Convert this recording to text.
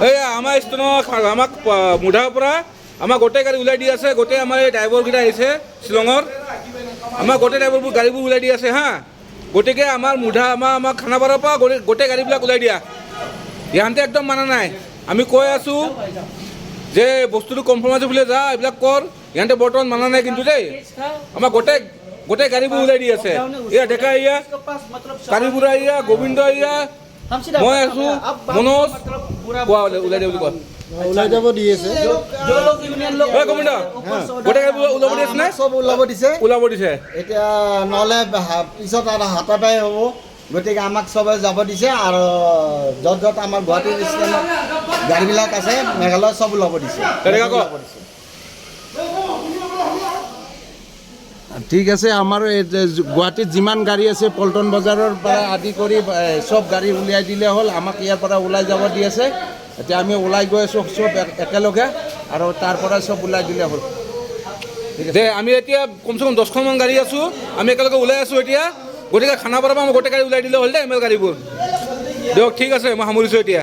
এই আমাৰ ষ্টেচনৰ আমাক মুধাৰ পৰা আমাৰ গোটেই গাড়ী ওলাই দি আছে। গোটেই আমাৰ এই ড্ৰাইভাৰকেইটা আহিছে শ্বিলঙৰ, আমাৰ গোটেই ড্ৰাইভাৰবোৰ গাড়ীবোৰ ওলাই দি আছে হা। গতিকে আমাৰ মুধা আমাৰ খানাপাৰাৰ পৰা গোটেই গাড়ীবিলাক ওলাই দিয়া। ইহঁতে একদম মানা নাই। আমি কৈ আছোঁ যে বস্তুটো কম্প্ৰমাইজ বোলে যা এইবিলাক কৰ, ইহঁতে বৰ্তমান মানা নাই কিন্তু দেই। আমাৰ গোটেই গাড়ীবোৰ ওলাই দি আছে। এয়া ডেকা আইয়া, কাৰিবুঢ়া আইয়া, গোবিন্দ আইয়া, মই আছোঁ, মনোজ কোৱা ওলাই দিয়া বুলি কোৱা। ওলাই যাব দি আছে। গোবিন্দ গোটেই গাড়ীবোৰ ওলাব দি আছে নে? চব ওলাব দিছে এতিয়া, নহ'লে পিছত আৰু হাতাপাই হ'ব। গতিকে আমাক চবে যাব দিছে আৰু য'ত য'ত আমাৰ গুৱাহাটীৰ ষ্টেচনত গাড়ীবিলাক আছে মেঘালয় চব ওলাব দিছে। ঠিক আছে, আমাৰ গুৱাহাটীত যিমান গাড়ী আছে পল্টন বজাৰৰ পৰা আদি কৰি চব গাড়ী উলিয়াই দিলে হ'ল। আমাক ইয়াৰ পৰা ওলাই যাব দি আছে। এতিয়া আমি ওলাই গৈ আছোঁ চব একেলগে, আৰু তাৰ পৰা চব ওলাই দিলে হ'ল। দে আমি এতিয়া কমচে কম 10খনমান গাড়ী আছোঁ, আমি একেলগে ওলাই আছোঁ এতিয়া। গতিকে খানাপাৰাৰ পৰা মই গোটেই গাড়ী ওলাই দিলে হ'ল দেই, এম এল গাড়ীবোৰ। দিয়ক ঠিক আছে, মই সামৰিছোঁ এতিয়া।